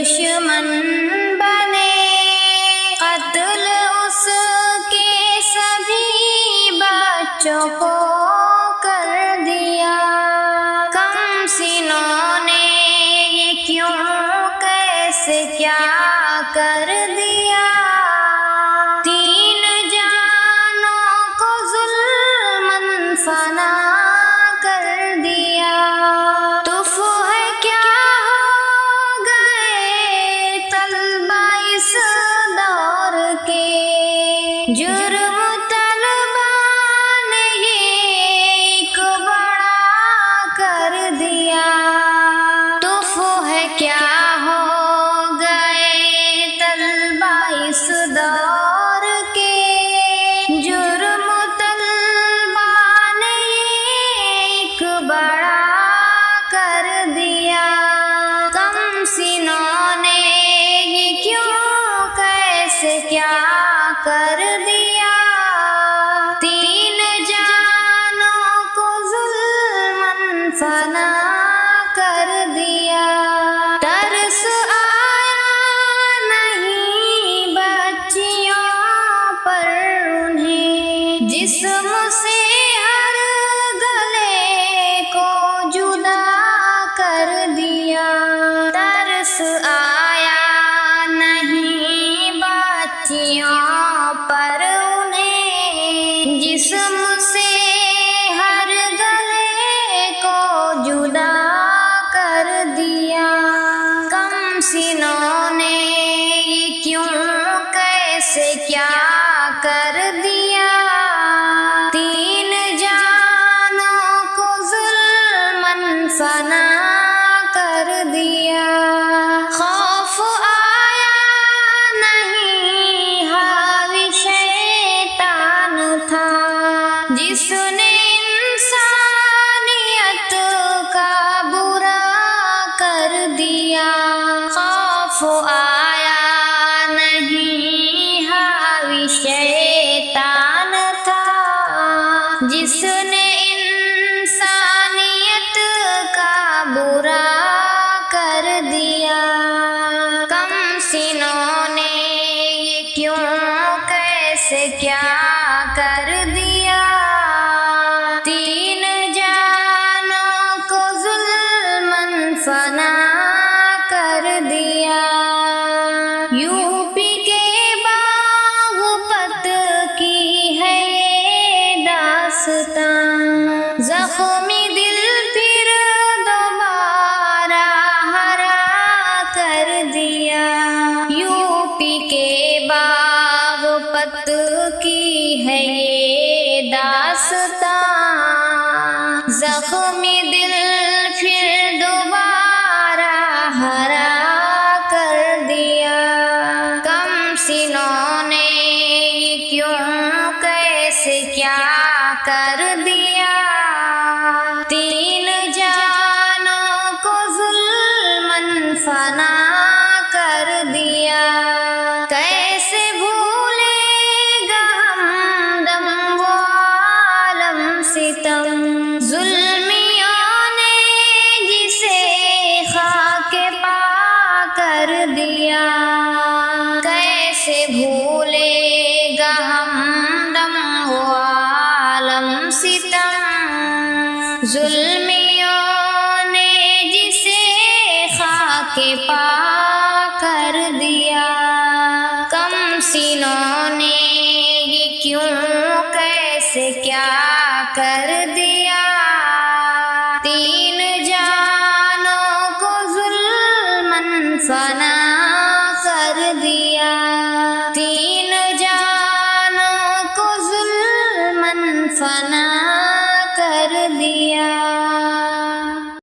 دشمن بنے، قتل اس کے سبھی بچوں کو کر دیا۔ کم سنوں نے یہ کیوں کیسے کیا کر دیا، تین جانوں کو ظلماً فنا کر دیا۔ تف ہے کیا ہو گئے طلبہ اس دور کے، جرم طلبہ نے یہ ایک بڑا کر دیا۔ تف ہے کیا ہو گئے طلبہ اس دور کے، جرم طلبہ نے ایک بڑا کر دیا۔ کم سنوں نے یہ کیوں کیسے کیا کر دیا، تین جانوں کو ظلماً فنا کر دیا۔ ترس آیا نہیں بچیوں پر انہیں، جسم سے ہر گلے کو جدا کر دیا۔ ترس آیا نہیں بچیوں پر انہیں، جسم سے ہر گلے کو جدا کر دیا۔ کم سنوں نے یہ کیوں کیسے کیا کر دیا، تین جانوں کو ظلماً فنا کر دیا۔ خوف آیا نہیں حاوی شیطان تھا، جس نے انسانیت کا برا کر دیا۔ خوف آیا نہیں حاوی شیطان تھا، جس نے انسانیت کا برا کر دیا۔ کم سنوں نے یہ کیوں کیسے کیا کر دیا، تین جانوں کو ظلماً فنا کر دیا۔ یوپی کے باغپت کی ہے یہ داستان، زخمی دل پھر دوبارہ ہرا کر دیا۔ یوپی کے باغپت کی ہے یہ داستان، زخمی دل پھر دوبارہ ہرا کر دیا۔ کم سنوں نے یہ کیوں کیسے کیا کر دیا، تین جانوں کو ظلماً فنا کر دیا۔ کیسے بھولے گا ہمدم وہ عالم ستم، ظلمیوں نے جسے خاک پا کر دیا۔ کیسے بھولے گا ہمدم وہ عالم ستم، ظلمیوں نے جسے خاک پا کر دیا۔ کم سنوں نے یہ کیوں کیسے کیا کر دیا، تین جانوں کو ظلماً فنا کر دیا۔ تین جانوں کو ظلماً فنا کر دیا۔